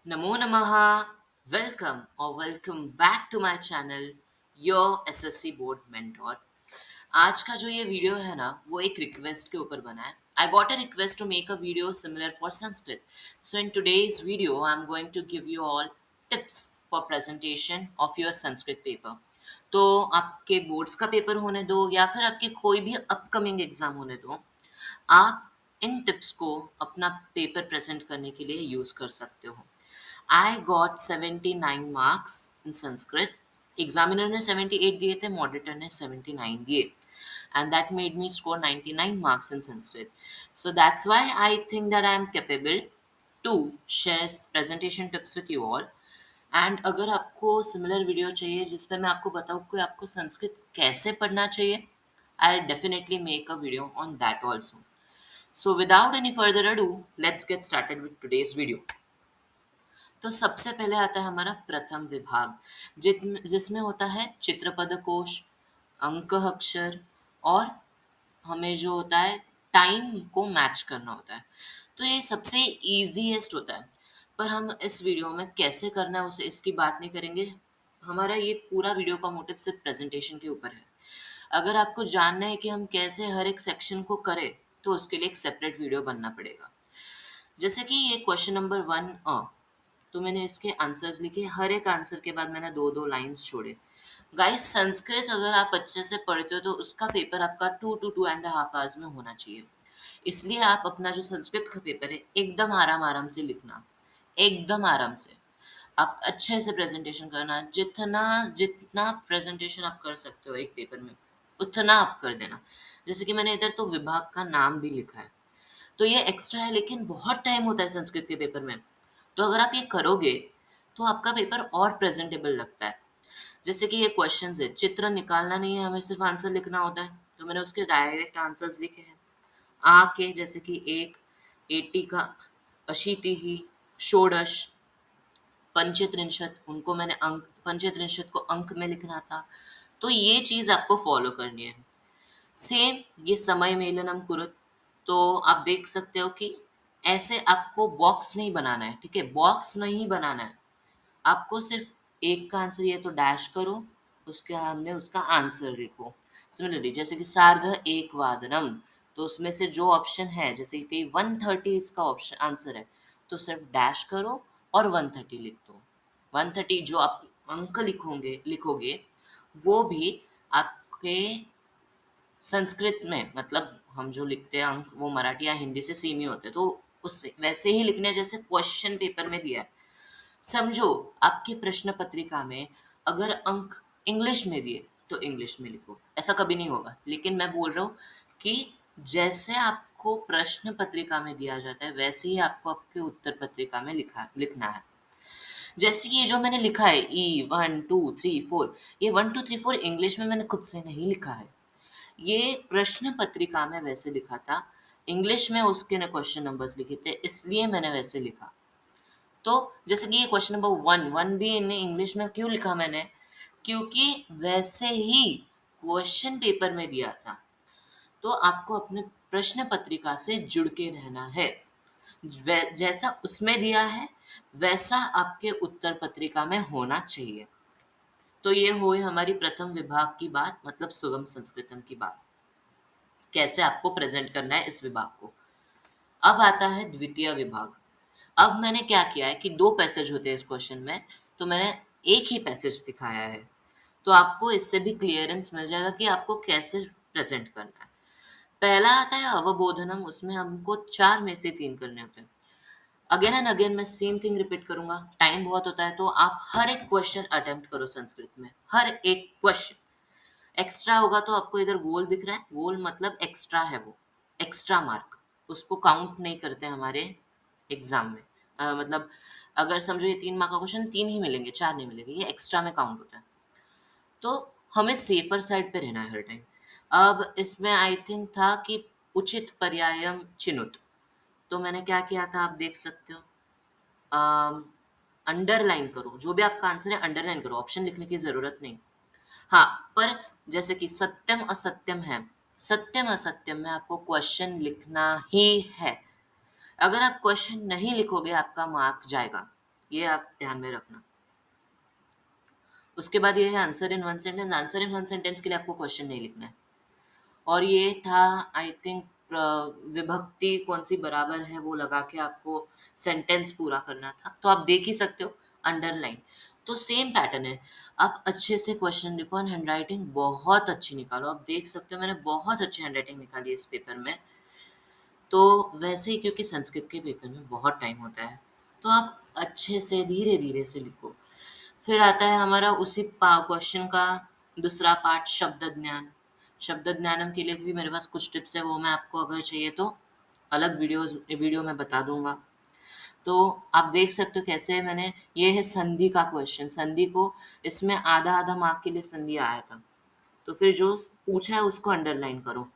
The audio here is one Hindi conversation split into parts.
नमो नमः। वेलकम और welcome back to my channel your SSC board mentor. आज का जो ये वीडियो है ना, वो एक रिक्वेस्ट के ऊपर बना है। I got a request to make a video similar for Sanskrit. So in today's video I am going to give you all tips for presentation of your Sanskrit paper. तो आपके बोर्ड्स का पेपर होने दो या फिर आपकी कोई भी अपकमिंग एग्जाम होने दो, आप इन टिप्स को अपना पेपर प्रेजेंट करने के लिए यूज कर सकते हो। I got 79 marks in Sanskrit. Examiner ने 78 दिए थे, मॉडरेटर ने 79 दिए, and that made me score 99 marks in Sanskrit. So that's why I think that I am capable to share presentation tips with you all. And अगर आपको सिमिलर वीडियो चाहिए जिसपे मैं आपको बताऊँ कि आपको संस्कृत कैसे पढ़ना चाहिए, I definitely make a video on that also. So without any further ado, let's get started with today's video. तो सबसे पहले आता है हमारा प्रथम विभाग, जिसमें होता है चित्रपद कोश, अंक अक्षर और हमें जो होता है टाइम को मैच करना होता है। तो ये सबसे ईजीएस्ट होता है, पर हम इस वीडियो में कैसे करना है उसे इसकी बात नहीं करेंगे। हमारा ये पूरा वीडियो का मोटिव सिर्फ प्रेजेंटेशन के ऊपर है। अगर आपको जानना है कि हम कैसे हर एक सेक्शन को करें, तो उसके लिए एक सेपरेट वीडियो बनना पड़ेगा। जैसे कि ये क्वेश्चन नंबर 1 तो मैंने इसके आंसर्स लिखे, हर एक आंसर के बाद मैंने दो दो लाइंस छोड़े। गाइस, संस्कृत अगर आप अच्छे से पढ़ते हो तो उसका पेपर आपका 2 to 2.5 आवर्स में होना चाहिए। इसलिए आप अपना जो संस्कृत का पेपर है एकदम आराम आराम से लिखना, एकदम आराम से। आप अच्छे से प्रेजेंटेशन करना, जितना जितना प्रेजेंटेशन आप कर सकते हो एक पेपर में उतना आप कर देना। जैसे कि मैंने इधर तो विभाग का नाम भी लिखा है, तो ये एक्स्ट्रा है, लेकिन बहुत टाइम होता है संस्कृत के पेपर में। तो अगर आप ये करोगे तो आपका पेपर और प्रेजेंटेबल लगता है। जैसे कि ये क्वेश्चन है, चित्र निकालना नहीं है, हमें सिर्फ आंसर लिखना होता है, तो मैंने उसके डायरेक्ट आंसर्स लिखे हैं। आ के जैसे कि एक, 80 का, अशीति ही, षोडश, पंचत्रिंशत, उनको मैंने अंक, पंचत्रिंशत को अंक में लिखना था। तो ये चीज आपको फॉलो करनी है। सेम ये समय मेलनम कुरुत, तो आप देख सकते हो कि ऐसे आपको बॉक्स नहीं बनाना है, ठीक है, बॉक्स नहीं बनाना है। आपको सिर्फ एक का आंसर ये तो डैश करो, उसके हमने उसका आंसर लिखो। सिमिलरली जैसे कि सार्ध एक वादनम, तो उसमें से जो ऑप्शन है, जैसे कि 130 इसका ऑप्शन आंसर है, तो सिर्फ डैश करो और 130 लिख दो। 130 जो आप अंक लिखोगे लिखोगे वो भी आपके संस्कृत में, मतलब हम जो लिखते हैं अंक वो मराठी या हिंदी से सेम ही होते हैं, तो उससे वैसे ही लिखने जैसे क्वेश्चन पेपर में दिया है। समझो, आपके प्रश्न पत्रिका में अगर अंक इंग्लिश में दिए तो इंग्लिश में लिखो, ऐसा कभी नहीं होगा। लेकिन मैं बोल रहा हूँ कि जैसे आपको प्रश्न पत्रिका में दिया जाता है वैसे ही आपको आपके उत्तर पत्रिका में लिखना है। जैसे कि ये जो मैंने लिखा है E1 2 3 4, ये 1 2 3 4 इंग्लिश में मैंने खुद से नहीं लिखा है, ये प्रश्न पत्रिका में वैसे लिखा था। इंग्लिश में उसके ने क्वेश्चन नंबर्स लिखे थे, इसलिए मैंने वैसे लिखा। तो जैसे कि ये क्वेश्चन नंबर 1 भी इन इंग्लिश में क्यों लिखा मैंने, क्योंकि वैसे ही क्वेश्चन पेपर में दिया था। तो आपको अपने प्रश्न पत्रिका से जुड़ के रहना है। जैसा उसमें दिया है वैसा आपके उत्तर पत्रिका में होना चाहिए। तो ये हुई हमारी प्रथम विभाग की बात, मतलब सुगम संस्कृतम की बात, कैसे आपको प्रेजेंट करना है इस विभाग को। अब आता है द्वितीय विभाग। अब मैंने क्या किया है कि दो पैसेज होते हैं इस क्वेश्चन में, तो मैंने एक ही पैसेज दिखाया है, तो आपको इससे भी क्लियरेंस मिल जाएगा कि आपको कैसे प्रेजेंट करना है। पहला आता है अवबोधनम, उसमें हमको 4 में से 3 करने होते हैं। अगेन एंड अगेन मैं सेम थिंग रिपीट करूंगा, टाइम बहुत होता है, तो आप हर एक क्वेश्चन अटेम्प्ट करो संस्कृत में, हर एक क्वेश्चन। एक्स्ट्रा होगा तो आपको इधर गोल दिख रहा है, गोल मतलब एक्स्ट्रा है, वो एक्स्ट्रा मार्क, उसको काउंट नहीं करते हमारे एग्जाम में। मतलब अगर समझो ये 3 मार्क का क्वेश्चन, 3 ही मिलेंगे, 4 नहीं मिलेंगे, ये एक्स्ट्रा में काउंट होता है। तो हमें सेफर साइड पे रहना है हर टाइम। अब इसमें आई थिंक था कि उचित पर्यायम चिनुत, तो मैंने क्या किया था आप देख सकते हो। अंडरलाइन करो, जो भी आपका आंसर है अंडरलाइन करो, ऑप्शन लिखने की जरूरत नहीं। हाँ, पर जैसे कि सत्यम असत्यम है, सत्यम असत्यम में आपको क्वेश्चन लिखना ही है। अगर आप क्वेश्चन नहीं लिखोगे आपका मार्क जाएगा। ये आप ध्यान में रखना। उसके बाद ये है answer in one sentence. Answer in one sentence के लिए आपको क्वेश्चन नहीं लिखना है। और ये था आई थिंक विभक्ति कौन सी बराबर है वो लगा के आपको सेंटेंस पूरा करना था, तो आप देख ही सकते हो अंडरलाइन। तो सेम पैटर्न है। आप अच्छे से क्वेश्चन लिखो और हैंडराइटिंग बहुत अच्छी निकालो। आप देख सकते हो मैंने बहुत अच्छी हैंडराइटिंग निकाली है इस पेपर में। तो वैसे ही क्योंकि संस्कृत के पेपर में बहुत टाइम होता है, तो आप अच्छे से धीरे धीरे से लिखो। फिर आता है हमारा उसी क्वेश्चन का दूसरा पार्ट, शब्द ज्ञान। शब्द ज्ञानम के लिए भी मेरे पास कुछ टिप्स है, वो मैं आपको अगर चाहिए तो अलग वीडियो में बता दूंगा। तो आप देख सकते हो कैसे मैंने, ये है संधि का क्वेश्चन। संधि को इसमें आधा आधा मार्क के लिए संधि आया था, तो फिर जो पूछा है उसको अंडरलाइन करो,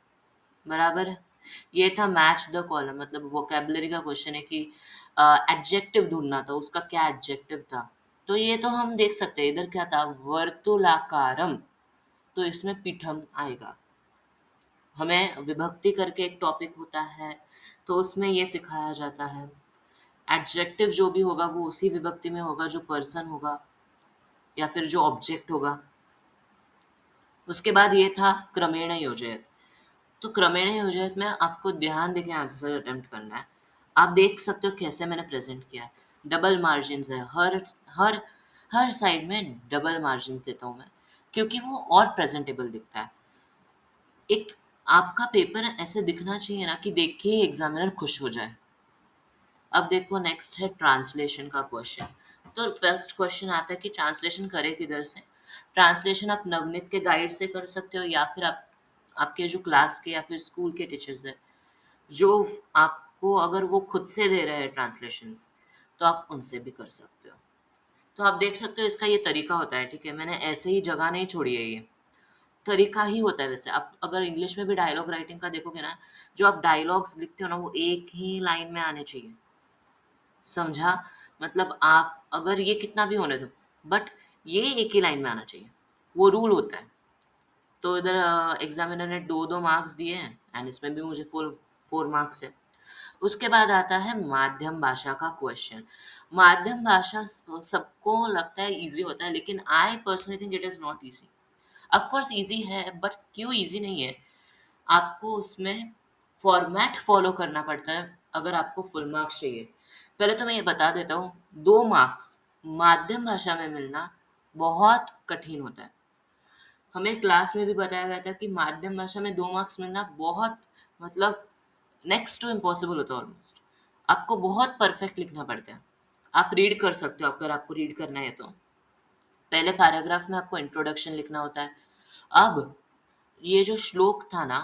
बराबर है। ये था मैच द कॉलम, मतलब वोकेबलरी का क्वेश्चन है कि एडजेक्टिव ढूंढना था, उसका क्या एडजेक्टिव था। तो ये तो हम देख सकते हैं, इधर क्या था, वर्तुलाकारम, तो इसमें पीठम आएगा। हमें विभक्ति करके एक टॉपिक होता है, तो उसमें ये सिखाया जाता है। एडजेक्टिव जो भी होगा वो उसी विभक्ति में होगा जो पर्सन होगा या फिर जो ऑब्जेक्ट होगा। उसके बाद ये था क्रमेण योजयत। तो क्रमेण योजयत में आपको ध्यान देके आंसर अटेम्प्ट करना है। आप देख सकते हो कैसे मैंने प्रेजेंट किया है। डबल मार्जिन है, हर हर साइड में डबल मार्जिन देता हूँ मैं, क्योंकि वो और प्रेजेंटेबल दिखता है। एक आपका पेपर ऐसे दिखना चाहिए ना कि देख के ही एग्जामिनर खुश हो जाए। अब देखो नेक्स्ट है ट्रांसलेशन का क्वेश्चन। तो फर्स्ट क्वेश्चन आता है कि ट्रांसलेशन करें किधर से। ट्रांसलेशन आप नवनीत के गाइड से कर सकते हो, या फिर आप आपके जो क्लास के या फिर स्कूल के टीचर्स है, जो आपको अगर वो खुद से दे रहे हैं ट्रांसलेशंस, तो आप उनसे भी कर सकते हो। तो आप देख सकते हो इसका ये तरीका होता है, ठीक है, मैंने ऐसे ही जगह नहीं छोड़ी है, ये तरीका ही होता है। वैसे आप अगर इंग्लिश में भी डायलॉग राइटिंग का देखोगे ना, जो आप डायलॉग्स लिखते हो ना वो एक ही लाइन में आने चाहिए, समझा। मतलब आप अगर ये कितना भी होने दो, बट ये एक ही लाइन में आना चाहिए, वो रूल होता है। तो इधर एग्जामिनर ने दो दो मार्क्स दिए हैं एंड इसमें भी मुझे फोर फोर मार्क्स है। उसके बाद आता है माध्यम भाषा का क्वेश्चन। माध्यम भाषा सबको लगता है इजी होता है, लेकिन I personally think it is not easy. Of course easy है, बट क्यों इजी नहीं है, आपको उसमें फॉर्मेट फॉलो करना पड़ता है अगर आपको फुल मार्क्स चाहिए। पहले तो मैं ये बता देता हूँ, 2 मार्क्स माध्यम भाषा में मिलना बहुत कठिन होता है। हमें क्लास में भी बताया गया था कि माध्यम भाषा में 2 मार्क्स मिलना बहुत, मतलब नेक्स्ट टू इम्पॉसिबल होता है ऑलमोस्ट। आपको बहुत परफेक्ट लिखना पड़ता है। आप रीड कर सकते हो अगर आपको रीड करना है तो। पहले पैराग्राफ में आपको इंट्रोडक्शन लिखना होता है। अब ये जो श्लोक था ना,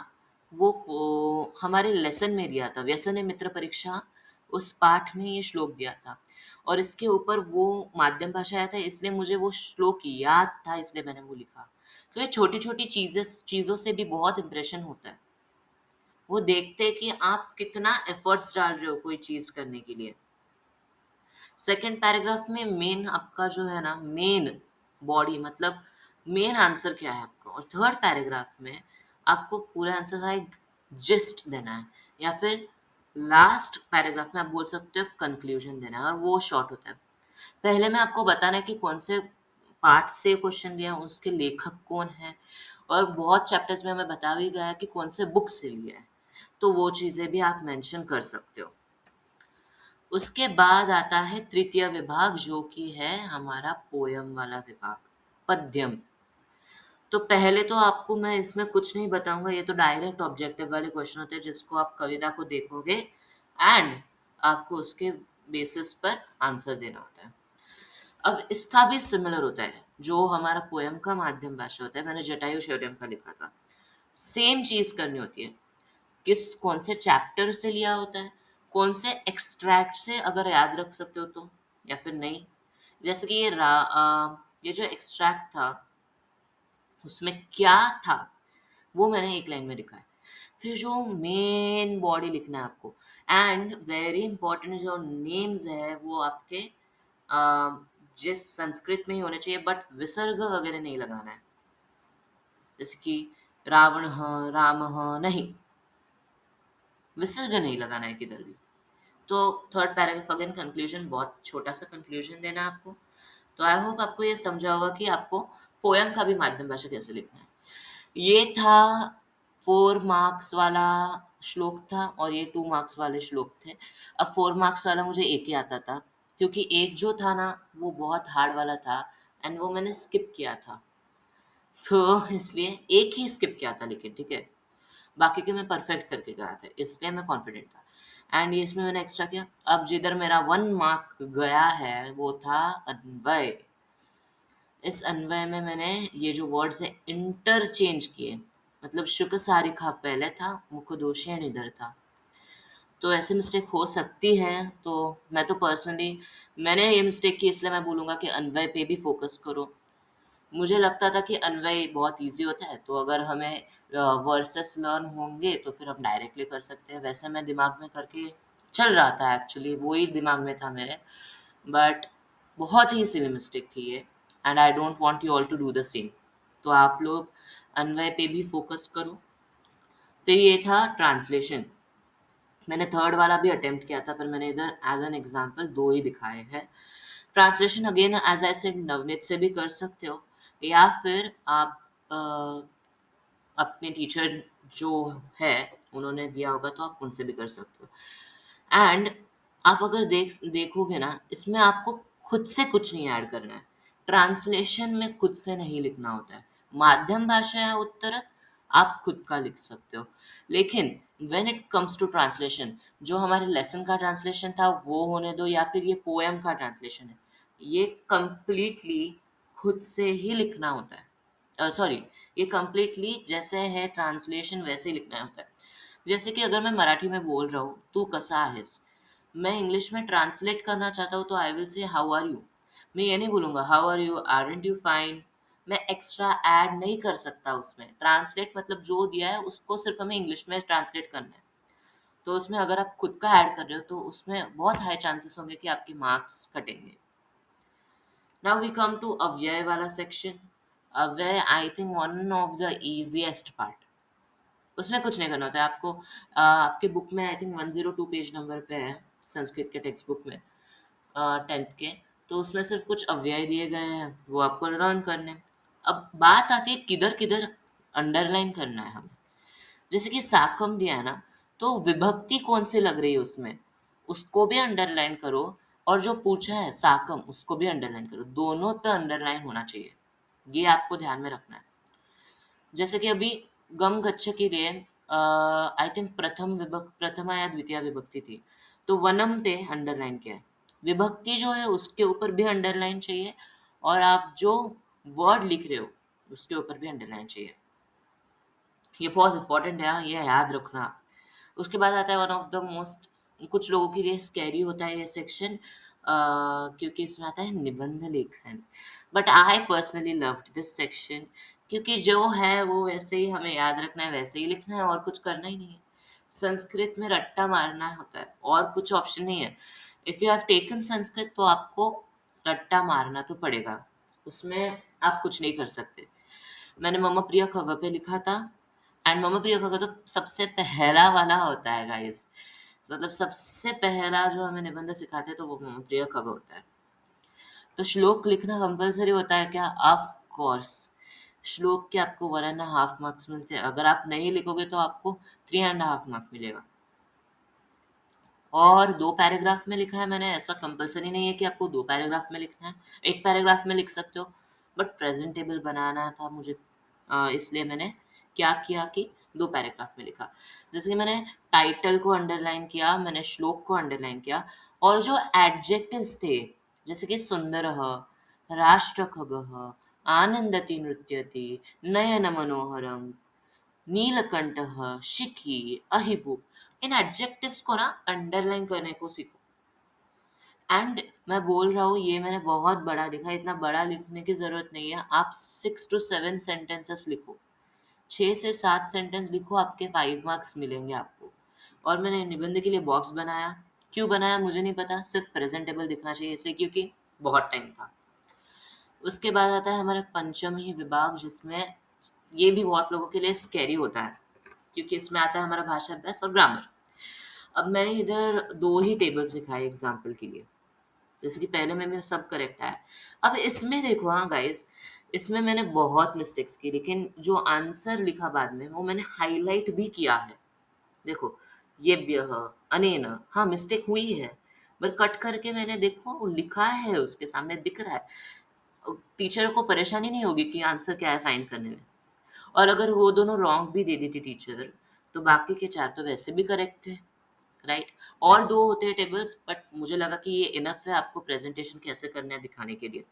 हमारे लेसन में दिया था, व्यसन मित्र परीक्षा, उस पाठ में ये श्लोक दिया था। और इसके ऊपर वो माध्यम भाषा आया था, इसलिए मुझे वो श्लोक याद था, इसलिए मैंने वो लिखा। तो ये छोटी छोटी चीज़ों से भी बहुत इम्प्रेशन होता है। वो देखते हैं कि आप कितना एफर्ट्स डाल रहे हो कोई चीज़ करने के लिए। सेकंड पैराग्राफ में मेन आपका जो है ना, मेन बॉडी, मतलब मेन आंसर क्या है आपका। और थर्ड पैराग्राफ में आपको पूरा आंसर का एक जिस्ट देना है, या फिर लास्ट पैराग्राफ में आप बोल सकते हो कंक्लूजन देना है, और वो शॉर्ट होता है। पहले में आपको बताना है कि कौन से पार्ट से क्वेश्चन लिया, उसके लेखक कौन है, और बहुत चैप्टर्स में हमें बता भी गया है कि कौन से बुक से लिया है, तो वो चीज़ें भी आप मेंशन कर सकते हो। उसके बाद आता है तृतीय विभाग, जो कि है हमारा पोयम वाला विभाग, पद्यम। तो पहले तो आपको मैं इसमें कुछ नहीं बताऊंगा, ये तो डायरेक्ट ऑब्जेक्टिव वाले क्वेश्चन होते हैं, जिसको आप कविता को देखोगे एंड आपको उसके बेसिस पर आंसर देना होता है। अब इसका भी सिमिलर होता है, जो हमारा पोयम का माध्यम भाषा होता है, मैंने जटायु शौर्यम का लिखा था, सेम चीज करनी होती है। किस कौन से चैप्टर से लिया होता है, कौन से एक्सट्रैक्ट से, अगर याद रख सकते हो तो, या फिर नहीं। जैसे कि ये जो एक्सट्रैक्ट था उसमें क्या था, वो मैंने एक लाइन में लिखा है। फिर जो मेन बॉडी लिखना है आपको, एंड वेरी इंपॉर्टेंट जो नेम्स है वो आपके जिस संस्कृत में ही होने चाहिए, बट विसर्ग वगैरह नहीं लगाना है। जैसे कि रावण राम नहीं, विसर्ग नहीं लगाना है किधर भी। तो थर्ड पैराग्राफ अगेन कंक्लूजन, बहुत छोटा-सा कंक्लूजन देना है आपको। तो आई होप आपको ये समझा होगा कि आपको पोएम का भी माध्यम भाषा कैसे लिखना है। ये था 4 मार्क्स वाला श्लोक था और ये 2 मार्क्स वाले श्लोक थे। अब 4 मार्क्स वाला मुझे एक ही आता था, क्योंकि एक जो था ना, वो बहुत हार्ड वाला था एंड वो मैंने स्किप किया था। तो इसलिए एक ही स्किप किया था, लेकिन ठीक है? बाकी के मैं परफेक्ट करके गया था, इसलिए मैं कॉन्फिडेंट था। एंड इसमें मैंने एक्स्ट्रा किया। अब जिधर मेरा 1 मार्क गया है, वो था अन्वय। इस अन्वय में मैंने ये जो वर्ड्स है इंटरचेंज किए, मतलब शुक सारिका पहले था, मुख दोषेण इधर था। तो ऐसी मिस्टेक हो सकती है, तो मैं तो पर्सनली मैंने ये मिस्टेक की, इसलिए मैं बोलूँगा कि अन्वय पे भी फ़ोकस करो। मुझे लगता था कि अन्वय बहुत ईज़ी होता है, तो अगर हमें वर्सेस लर्न होंगे तो फिर हम डायरेक्टली कर सकते हैं। वैसे मैं दिमाग में करके चल रहा था, एक्चुअली वही दिमाग में था मेरे, बट बहुत ही सिली मिस्टेक थी ये and I don't want you all to do the same. तो आप लोग अन्वय पे भी फ़ोकस करो। फिर ये था ट्रांसलेशन। मैंने थर्ड वाला भी अटेम्प्ट किया था, पर मैंने इधर एज़ एन एग्ज़ाम्पल 2 ही दिखाए हैं। Translation again as I said Navneet से भी कर सकते हो, या फिर आप अपने टीचर जो है उन्होंने दिया होगा तो आप उनसे भी कर सकते हो। एंड आप अगर देखोगे ना, इसमें आपको खुद से कुछ नहीं ऐड करना है। ट्रांसलेशन में खुद से नहीं लिखना होता है। माध्यम भाषा या उत्तरक आप खुद का लिख सकते हो। लेकिन when it comes to translation, जो हमारे लेसन का ट्रांसलेशन था वो होने दो, या फिर ये पोएम का ट्रांसलेशन है, ये कंप्लीटली खुद से ही लिखना होता है। सॉरी, ये कंप्लीटली जैसे है ट्रांसलेशन वैसे ही लिखना होता है। जैसे कि अगर मैं मराठी में बोल रहा हूँ, तू कसा आहेस, मैं इंग्लिश में ट्रांसलेट करना चाहता हूँ तो I will say how are you. मैं ये नहीं बोलूँगा how are you, aren't you fine. मैं एक्स्ट्रा ऐड नहीं कर सकता उसमें। ट्रांसलेट मतलब जो दिया है उसको सिर्फ हमें इंग्लिश में ट्रांसलेट करना है। तो उसमें अगर आप खुद का ऐड कर रहे हो तो उसमें बहुत हाई चांसेस होंगे कि आपके मार्क्स कटेंगे। नाउ वी कम टू अव्यय वाला सेक्शन। अव्यय I think one of the easiest part. उसमें कुछ नहीं करना होता है आपको। आपके बुक में आई थिंक 102 पेज नंबर पे है, संस्कृत के टेक्स्ट बुक में, 10th के। तो उसमें सिर्फ कुछ अव्यय दिए गए हैं, वो आपको लर्न करने हैं। अब बात आती है किधर किधर अंडरलाइन करना है हमें। जैसे कि साकम दिया है ना, तो विभक्ति कौन सी लग रही है उसमें, उसको भी अंडरलाइन करो। और जो पूछा है साकम, उसको भी अंडरलाइन करो। दोनों पे अंडरलाइन होना चाहिए, ये आपको ध्यान में रखना है। जैसे कि अभी गम गच्छ के लिए आई थिंक प्रथमा या द्वितीय विभक्ति थी, तो वनम पे अंडरलाइन किया है। विभक्ति जो है उसके ऊपर भी अंडरलाइन चाहिए, और आप जो वर्ड लिख रहे हो उसके ऊपर भी अंडरलाइन चाहिए। ये बहुत इंपॉर्टेंट है, हाँ, ये याद रखना। उसके बाद आता है वन ऑफ द मोस्ट, कुछ लोगों के लिए स्कैरी होता है ये सेक्शन, क्योंकि इसमें आता है निबंध लेखन। But I personally loved this section, क्योंकि जो है वो वैसे ही हमें याद रखना है, वैसे ही लिखना है, और कुछ करना ही नहीं है। संस्कृत में रट्टा मारना होता है, और कुछ ऑप्शन नहीं है। If you have taken Sanskrit तो आपको रट्टा मारना तो पड़ेगा, उसमें आप कुछ नहीं कर सकते। मैंने मम प्रिय खग पे लिखा था, एंड मम प्रिय खग तो सबसे पहला वाला होता है गाइस। मतलब सबसे पहला जो हमें निबंध सिखाते हैं तो वो मम प्रिय खग होता है। तो श्लोक लिखना कंपलसरी होता है क्या? Of course. श्लोक के आपको 1.5 मार्क्स मिलते हैं। अगर आप नहीं लिखोगे तो आपको 3.5 मार्क मिलेगा। और 2 पैराग्राफ में लिखा है मैंने, ऐसा कंपल्सरी नहीं है कि आपको 2 पैराग्राफ में लिखना है, 1 पैराग्राफ में लिख सकते हो। बट प्रेजेंटेबल बनाना था मुझे, इसलिए मैंने क्या किया कि 2 पैराग्राफ में लिखा। जैसे कि मैंने टाइटल को अंडरलाइन किया, मैंने श्लोक को अंडरलाइन किया, और जो एडजेक्टिव्स थे, जैसे कि सुंदरः, राष्ट्रखगः, आनन्दति नृत्यति, नयनमनोहरम्, नीलकंठः, शिखी, अहिबु, इन एडजेक्टिव्स को ना अंडरलाइन करने को सीखो। एंड मैं बोल रहा हूँ ये मैंने बहुत बड़ा लिखा है, इतना बड़ा लिखने की ज़रूरत नहीं है। आप 6 टू 7 सेंटेंसेस लिखो, 6 से 7 सेंटेंस लिखो, आपके 5 मार्क्स मिलेंगे आपको। और मैंने निबंध के लिए बॉक्स बनाया, क्यों बनाया मुझे नहीं पता, सिर्फ प्रेजेंटेबल दिखना चाहिए इसलिए, क्योंकि बहुत टाइम था। उसके बाद आता है हमारा पंचमी विभाग, जिसमें ये भी बहुत लोगों के लिए स्कैरी होता है, क्योंकि इसमें आता है हमारा भाषा अभ्यास और ग्रामर। अब मैंने इधर 2 ही टेबल्स लिखाए एग्ज़ाम्पल के लिए, जैसे कि पहले में सब करेक्ट आया। अब इसमें देखो हाँ गाइज़, इसमें मैंने बहुत मिस्टेक्स की, लेकिन जो आंसर लिखा बाद में, वो मैंने हाइलाइट भी किया है। देखो, येभ्यः, अनेन, हाँ, मिस्टेक हुई है, पर कट करके मैंने देखो लिखा है, उसके सामने दिख रहा है। टीचर को परेशानी नहीं होगी कि आंसर क्या है फाइंड करने में। और अगर वो दोनों रॉन्ग भी दे देती टीचर, तो बाकी के 4 तो वैसे भी करेक्ट थे, राइट? और 2 होते हैं टेबल्स, बट मुझे लगा कि ये इनफ है आपको प्रेज़ेंटेशन कैसे करना है दिखाने के लिए।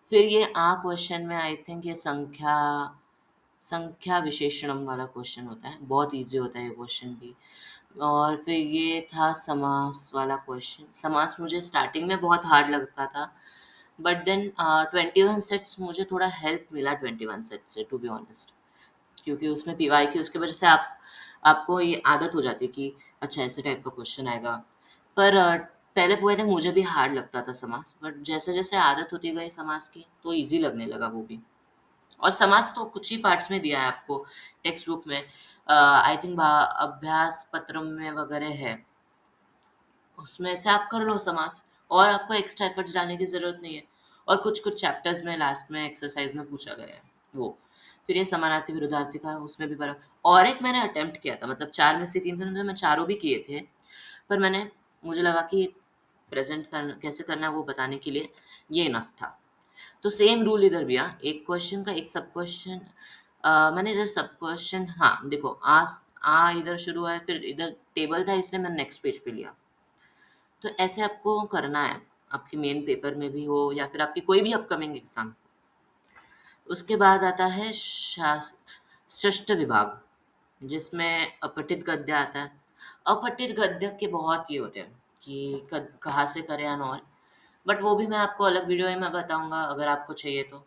फिर ये क्वेश्चन में आई थिंक ये संख्या विशेषणम वाला क्वेश्चन होता है, बहुत ईज़ी होता है ये क्वेश्चन भी। और फिर ये था समास वाला क्वेश्चन। समास मुझे स्टार्टिंग में बहुत हार्ड लगता था, बट देन 21 सेट्स मुझे थोड़ा हेल्प मिला 21 सेट से, टू बी ऑनेस्ट। क्योंकि उसमें पीवाई की उसकी वजह से आपको ये आदत हो जाती है कि अच्छा ऐसे टाइप का क्वेश्चन आएगा। पर पहले पूरे दिन मुझे भी हार्ड लगता था समास, बट जैसे-जैसे आदत होती गई समास की, तो ईज़ी लगने लगा वो भी। और समास तो कुछ ही पार्ट्स में दिया है आपको टेक्स्ट बुक में। आई थिंक अभ्यास पत्रम में वगैरह है। उसमें से आप कर लो समास, और आपको एक्स्ट्रा एफर्ट्स डालने की ज़रूरत नहीं है। और कुछ-कुछ चैप्टर्स में लास्ट में एक्सरसाइज़ में पूछा गया है वो। फिर ये समानार्थी विरोधार्थी का उसमें भी बड़ा, और एक मैंने अटेम्प्ट किया था, मतलब 4 में से 3 करने थे, मैं चारों भी किए थे। पर मुझे लगा कि प्रेज़ेंट कैसे करना है वो बताने के लिए ये इनफ था। तो सेम रूल इधर भी, एक क्वेश्चन का एक सब क्वेश्चन। मैंने इधर सब क्वेश्चन, हाँ, देखो इधर शुरू हुआ है, फिर इधर टेबल था इसलिए मैंने नेक्स्ट पेज पे लिया। तो ऐसे आपको करना है, आपके मेन पेपर में भी हो या फिर आपकी कोई भी अपकमिंग एग्ज़ाम। उसके बाद आता है षष्ठ विभाग, जिसमें अपठित गद्य आता है। अपठित गद्य के बहुत ये होते हैं कि कहाँ से करें एंड ऑल, बट वो भी मैं आपको अलग वीडियो में बताऊंगा अगर आपको चाहिए तो।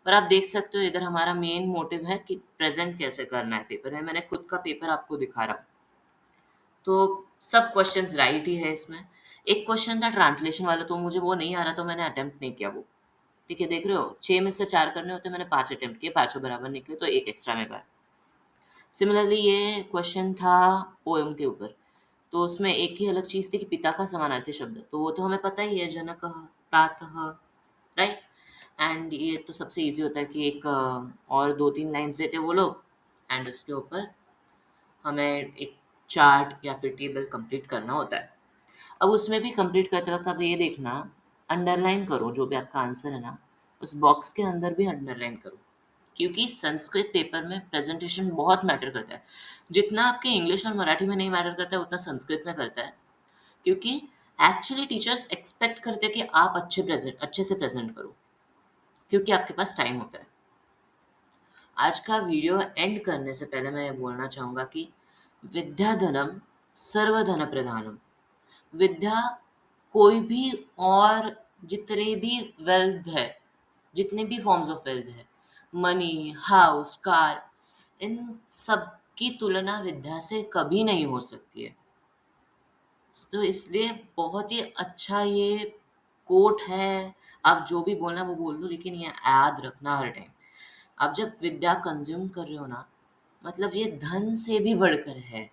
पर आप देख सकते हो इधर हमारा मेन मोटिव है कि प्रेजेंट कैसे करना है पेपर में। मैंने खुद का पेपर आपको दिखा रहा हूँ, तो सब क्वेश्चंस राइट ही है इसमें। एक क्वेश्चन था ट्रांसलेशन वाला, तो मुझे वो नहीं आ रहा, तो मैंने अटेम्प्ट नहीं किया वो। ठीक है, देख रहे हो, 6 में से 4 करने होते, मैंने 5 अटेम्प्ट किए, पाँचों बराबर निकले, तो एक एक्स्ट्रा में गया। सिमिलरली ये क्वेश्चन था पोएम के ऊपर, तो उसमें एक ही अलग चीज़ थी कि पिता का समानार्थी शब्द, तो वो तो हमें पता ही है, जनकः, तातः, राइट? एंड ये तो सबसे ईज़ी होता है कि एक और 2-3 लाइन्स देते हैं वो लोग, एंड उसके ऊपर हमें एक चार्ट या फिर टेबल कंप्लीट करना होता है। अब उसमें भी कंप्लीट करते वक़्त आप ये देखना, अंडरलाइन करो जो भी आपका आंसर है ना, उस बॉक्स के अंदर भी अंडरलाइन करो। क्योंकि संस्कृत पेपर में प्रेज़ेंटेशन बहुत मैटर करता है। जितना आपके इंग्लिश और मराठी में नहीं मैटर करता है, उतना संस्कृत में करता है। क्योंकि एक्चुअली टीचर्स एक्सपेक्ट करते हैं कि आप अच्छे से प्रेज़ेंट करो, क्योंकि आपके पास टाइम होता है। आज का वीडियो एंड करने से पहले मैं ये बोलना चाहूँगा कि विद्याधनम सर्वधन प्रधानम। विद्या, कोई भी और जितने भी वेल्थ है, जितने भी फॉर्म्स ऑफ वेल्थ है, मनी, हाउस, कार, इन सब की तुलना विद्या से कभी नहीं हो सकती है। तो इसलिए बहुत ही अच्छा ये कोट है। आप जो भी बोलना वो बोल लो, लेकिन ये याद रखना हर टाइम। आप जब विद्या कंज्यूम कर रहे हो ना, मतलब ये धन से भी बढ़कर है।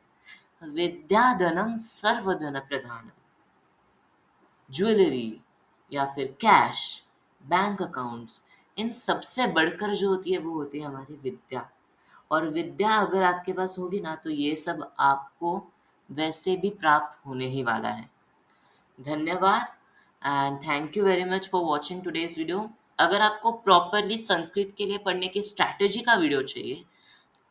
विद्या धनम सर्वधन प्रधानम। ज्वेलरी या फिर कैश, बैंक अकाउंट्स, इन सबसे बढ़कर जो होती है वो होती है हमारी विद्या। और विद्या अगर आपके पास होगी ना, तो ये सब आपको वैसे भी प्राप्त होने ही वाला है। धन्यवाद and thank you very much for watching today's video. अगर आपको प्रॉपरली संस्कृत के लिए पढ़ने की स्ट्रैटेजी का वीडियो चाहिए,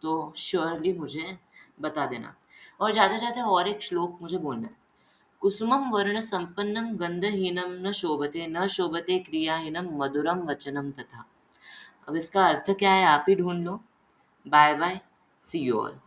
तो श्योरली मुझे बता देना। और ज़्यादा और एक श्लोक मुझे बोलना है। कुसुमं वर्णसम्पन्नं गन्धहीनं न शोभते क्रियाहीनं मधुरं वचनं तथा। अब इसका अर्थ क्या है आप ही ढूँढ लो। Bye bye, see you all.